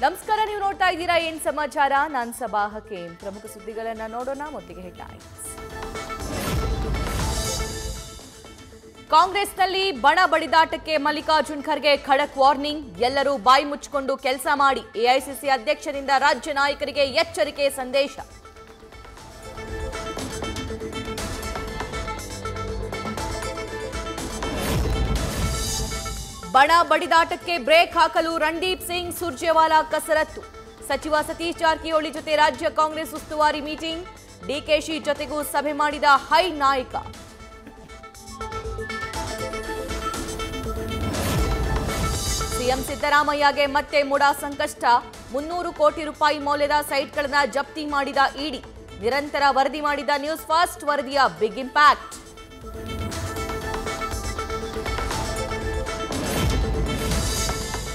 ನಮಸ್ಕಾರ, ನೀವು ನೋಡ್ತಾ ಇದ್ದೀರಾ ಏನ್ ಸಮಾಚಾರ. ನಾನು ಸಬಾ ಹಕೀಂ. ಪ್ರಮುಖ ಸುದ್ದಿಗಳನ್ನ ನೋಡೋಣ. ಮೊದಲಿಗೆ ಹೆಡ್ಲೈನ್ಸ್. ಕಾಂಗ್ರೆಸ್ನಲ್ಲಿ ಬಣ ಬಡಿದಾಟಕ್ಕೆ ಮಲ್ಲಿಕಾರ್ಜುನ್ ಖರ್ಗೆ ಖಡಕ್ ವಾರ್ನಿಂಗ್. ಎಲ್ಲರೂ ಬಾಯಿ ಮುಚ್ಚಿಕೊಂಡು ಕೆಲಸ ಮಾಡಿ. ಎಐಸಿಸಿ ಅಧ್ಯಕ್ಷರಿಂದ ರಾಜ್ಯ ನಾಯಕರಿಗೆ ಎಚ್ಚರಿಕೆ ಸಂದೇಶ. ಬಣ ಬಡಿದಾಟಕ್ಕೆ ಬ್ರೇಕ್ ಹಾಕಲು ರಣದೀಪ್ ಸಿಂಗ್ ಸುರ್ಜೇವಾಲಾ ಕಸರತ್ತು. ಸಚಿವ ಸತೀಶ್ ಜಾರಕಿಹೊಳಿ ಜೊತೆ ರಾಜ್ಯ ಕಾಂಗ್ರೆಸ್ ಉಸ್ತುವಾರಿ ಮೀಟಿಂಗ್. ಡಿಕೆಶಿ ಜೊತೆಗೂ ಸಭೆ ಮಾಡಿದ ಹೈ ನಾಯಕ. ಸಿಎಂ ಸಿದ್ದರಾಮಯ್ಯಗೆ ಮತ್ತೆ ಮುಡಾ ಸಂಕಷ್ಟ. 300 ಕೋಟಿ ರೂಪಾಯಿ ಮೌಲ್ಯದ ಸೈಟ್ಗಳನ್ನು ಜಪ್ತಿ ಮಾಡಿದ ಇಡಿ. ನಿರಂತರ ವರದಿ ಮಾಡಿದ ನ್ಯೂಸ್ ಫಸ್ಟ್ ವರದಿಯ ಬಿಗ್ ಇಂಪ್ಯಾಕ್ಟ್.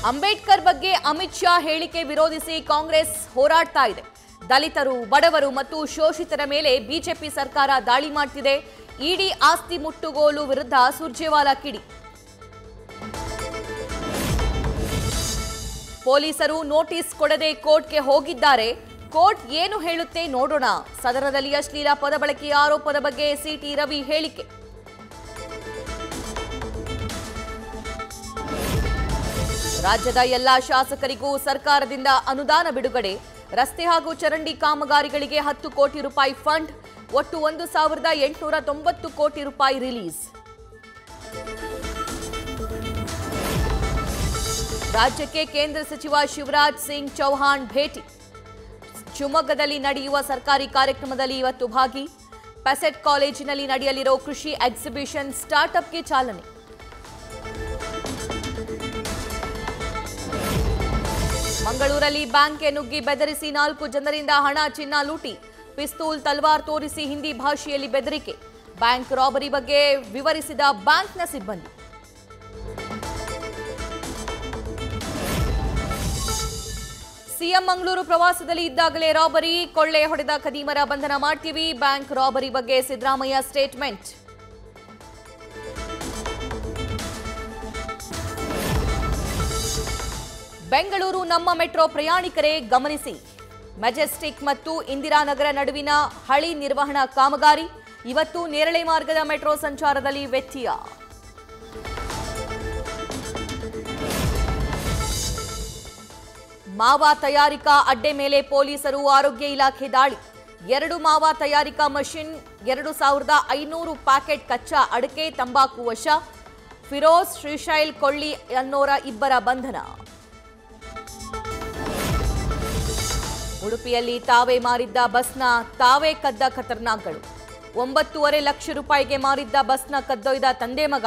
ಅಂಬೇಡ್ಕರ್ ಬಗ್ಗೆ ಅಮಿತ್ ಶಾ ಹೇಳಿಕೆ ವಿರೋಧಿಸಿ ಕಾಂಗ್ರೆಸ್ ಹೋರಾಡ್ತಾ ಇದೆ. ದಲಿತರು, ಬಡವರು ಮತ್ತು ಶೋಷಿತರ ಮೇಲೆ ಬಿಜೆಪಿ ಸರ್ಕಾರ ದಾಳಿ ಮಾಡ್ತಿದೆ. ಇಡಿ ಆಸ್ತಿ ಮುಟ್ಟುಗೋಲು ವಿರುದ್ಧ ಸುರ್ಜೇವಾಲಾ ಕಿಡಿ. ಪೊಲೀಸರು ನೋಟಿಸ್ ಕೊಡದೆ ಕೋರ್ಟ್ಗೆ ಹೋಗಿದ್ದಾರೆ. ಕೋರ್ಟ್ ಏನು ಹೇಳುತ್ತೆ ನೋಡೋಣ. ಸದನದಲ್ಲಿ ಅಶ್ಲೀಲ ಪದ ಬಳಕೆಯ ಆರೋಪದ ಬಗ್ಗೆ ಸಿಟಿ ರವಿ ಹೇಳಿಕೆ. ರಾಜ್ಯದ ಎಲ್ಲಾ ಶಾಸಕರಿಗೂ ಸರ್ಕಾರದಿಂದ ಅನುದಾನ ಬಿಡುಗಡೆ. ರಸ್ತೆ ಹಾಗೂ ಚರಂಡಿ ಕಾಮಗಾರಿಗಳಿಗೆ 10 ಕೋಟಿ ರೂಪಾಯಿ ಫಂಡ್. ಒಟ್ಟು 1,890 ಕೋಟಿ ರೂಪಾಯಿ ರಿಲೀಸ್. ರಾಜ್ಯಕ್ಕೆ ಕೇಂದ್ರ ಸಚಿವ ಶಿವರಾಜ್ ಸಿಂಗ್ ಚೌಹಾಣ್ ಭೇಟಿ. ಶಿವಮೊಗ್ಗದಲ್ಲಿ ನಡೆಯುವ ಸರ್ಕಾರಿ ಕಾರ್ಯಕ್ರಮದಲ್ಲಿ ಇವತ್ತು ಭಾಗಿ. ಪೆಸೆಟ್ ಕಾಲೇಜಿನಲ್ಲಿ ನಡೆಯಲಿರೋ ಕೃಷಿ ಎಕ್ಸಿಬಿಷನ್ ಸ್ಟಾರ್ಟ್ಅಪ್ಗೆ ಚಾಲನೆ. ಮಂಗಳೂರಲ್ಲಿ ಬ್ಯಾಂಕ್ಗೆ ನುಗ್ಗಿ ಬೆದರಿಸಿ 4 ಜನರಿಂದ ಹಣ ಚಿನ್ನ ಲೂಟಿ. ಪಿಸ್ತೂಲ್ ತಲ್ವಾರ್ ತೋರಿಸಿ ಹಿಂದಿ ಭಾಷೆಯಲ್ಲಿ ಬೆದರಿಕೆ. ಬ್ಯಾಂಕ್ ರಾಬರಿ ಬಗ್ಗೆ ವಿವರಿಸಿದ ಬ್ಯಾಂಕ್ನ ಸಿಬ್ಬಂದಿ. ಸಿಎಂ ಮಂಗಳೂರು ಪ್ರವಾಸದಲ್ಲಿ ಇದ್ದಾಗಲೇ ರಾಬರಿ. ಕೊಳ್ಳೆ ಹೊಡೆದ ಖದೀಮರ ಬಂಧನ ಮಾಡ್ತೀವಿ. ಬ್ಯಾಂಕ್ ರಾಬರಿ ಬಗ್ಗೆ ಸಿದ್ದರಾಮಯ್ಯ ಸ್ಟೇಟ್ಮೆಂಟ್. ಬೆಂಗಳೂರು ನಮ್ಮ ಮೆಟ್ರೋ ಪ್ರಯಾಣಿಕರೇ ಗಮನಿಸಿ. ಮೆಜೆಸ್ಟಿಕ್ ಮತ್ತು ಇಂದಿರಾನಗರ ನಡುವಿನ ಹಳಿ ನಿರ್ವಹಣಾ ಕಾಮಗಾರಿ. ಇವತ್ತು ನೇರಳೆ ಮಾರ್ಗದ ಮೆಟ್ರೋ ಸಂಚಾರದಲ್ಲಿ ವ್ಯತ್ಯಯ. ಮಾವಾ ತಯಾರಿಕಾ ಅಡ್ಡೆ ಮೇಲೆ ಪೊಲೀಸರು ಆರೋಗ್ಯ ಇಲಾಖೆ ದಾಳಿ. 2 ಮಾವಾ ತಯಾರಿಕಾ ಮಷಿನ್, 2,500 ಪ್ಯಾಕೆಟ್ ಕಚ್ಚಾ ಅಡಕೆ, ತಂಬಾಕು ವಶ. ಫಿರೋಜ್, ಶ್ರೀಶೈಲ್ ಕೊಳ್ಳಿ ಅನ್ನೋರ 2 ಬಂಧನ. ಉಡುಪಿಯಲ್ಲಿ ತಾವೇ ಮಾರಿದ್ದ ಬಸ್ನ ತಾವೇ ಕದ್ದ ಖತರ್ನಾಕ್ಗಳು. 9.5 ಲಕ್ಷ ರೂಪಾಯಿಗೆ ಮಾರಿದ್ದ ಬಸ್ನ ಕದ್ದೊಯ್ದ ತಂದೆ ಮಗ.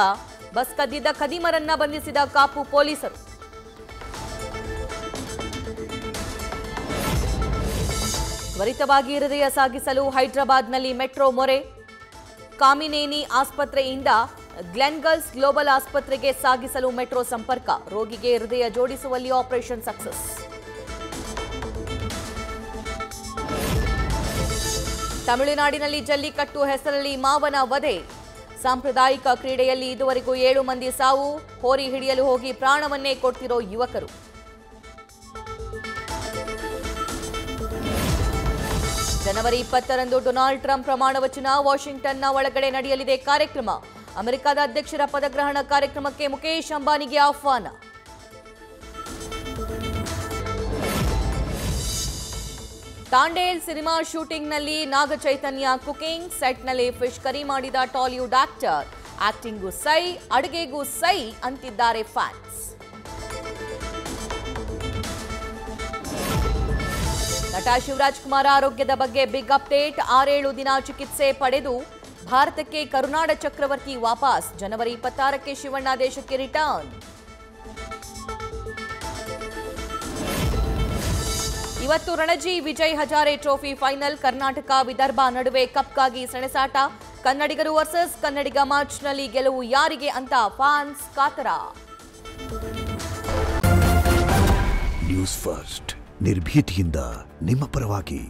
ಬಸ್ ಕದ್ದಿದ್ದ ಖದೀಮರನ್ನ ಬಂಧಿಸಿದ ಕಾಪು ಪೊಲೀಸರು. ತ್ವರಿತವಾಗಿ ಹೃದಯ ಸಾಗಿಸಲು ಹೈದರಾಬಾದ್ನಲ್ಲಿ ಮೆಟ್ರೋ ಮೊರೆ. ಕಾಮಿನೇನಿ ಆಸ್ಪತ್ರೆಯಿಂದ ಗ್ಲೆನ್ಗಲ್ಸ್ ಗ್ಲೋಬಲ್ ಆಸ್ಪತ್ರೆಗೆ ಸಾಗಿಸಲು ಮೆಟ್ರೋ ಸಂಪರ್ಕ. ರೋಗಿಗೆ ಹೃದಯ ಜೋಡಿಸುವಲ್ಲಿ ಆಪರೇಷನ್ ಸಕ್ಸಸ್. ತಮಿಳುನಾಡಿನಲ್ಲಿ ಜಲ್ಲಿಕಟ್ಟು ಹೆಸರಲ್ಲಿ ಮಾವನ ವಧೆ. ಸಾಂಪ್ರದಾಯಿಕ ಕ್ರೀಡೆಯಲ್ಲಿ ಇದುವರೆಗೂ 7 ಮಂದಿ ಸಾವು. ಹೋರಿ ಹಿಡಿಯಲು ಹೋಗಿ ಪ್ರಾಣವನ್ನೇ ಕೊಡ್ತಿರೋ ಯುವಕರು. ಜನವರಿ 20ರಂದು ಡೊನಾಲ್ಡ್ ಟ್ರಂಪ್ ಪ್ರಮಾಣ ವಚನ. ವಾಷಿಂಗ್ಟನ್ನ ಒಳಗಡೆ ನಡೆಯಲಿದೆ ಕಾರ್ಯಕ್ರಮ. ಅಮೆರಿಕದ ಅಧ್ಯಕ್ಷರ ಪದಗ್ರಹಣ ಕಾರ್ಯಕ್ರಮಕ್ಕೆ ಮುಖೇಶ್ ಅಂಬಾನಿಗೆ ಆಹ್ವಾನ. ತಾಂಡೇಲ್ ಸಿನಿಮಾ ಶೂಟಿಂಗ್ನಲ್ಲಿ ನಾಗ ಚೈತನ್ಯ ಕುಕಿಂಗ್. ಸೆಟ್ನಲ್ಲಿ ಫಿಶ್ ಕರಿ ಮಾಡಿದ ಟಾಲಿವುಡ್ ಆಕ್ಟರ್. ಆಕ್ಟಿಂಗೂ ಸೈ, ಅಡುಗೆಗೂ ಸೈ ಅಂತಿದ್ದಾರೆ ಫ್ಯಾನ್ಸ್. ನಟ ಶಿವರಾಜ್ ಕುಮಾರ್ ಆರೋಗ್ಯದ ಬಗ್ಗೆ ಬಿಗ್ ಅಪ್ಡೇಟ್. 6-7 ದಿನ ಚಿಕಿತ್ಸೆ ಪಡೆದು ಭಾರತಕ್ಕೆ ಕರುನಾಡ ಚಕ್ರವರ್ತಿ ವಾಪಸ್. ಜನವರಿ 26ಕ್ಕೆ ಶಿವಣ್ಣ ದೇಶಕ್ಕೆ ರಿಟರ್ನ್. ಇವತ್ತು ರಣಜಿ ವಿಜಯ್ ಹಜಾರೆ ಟ್ರೋಫಿ ಫೈನಲ್. ಕರ್ನಾಟಕ ವಿದರ್ಭ ನಡುವೆ ಕಪ್ಗಾಗಿ ಸೆಣಸಾಟ. ಕನ್ನಡಿಗರು ವರ್ಸಸ್ ಕನ್ನಡಿಗ ಮ್ಯಾಚ್ನಲ್ಲಿ ಗೆಲುವು ಯಾರಿಗೆ ಅಂತ ಫ್ಯಾನ್ಸ್ ಕಾತರ. ನ್ಯೂಸ್ ಫಸ್ಟ್ ನಿರ್ಭೀತಿಯಿಂದ ನಿಮ್ಮ ಪರವಾಗಿ.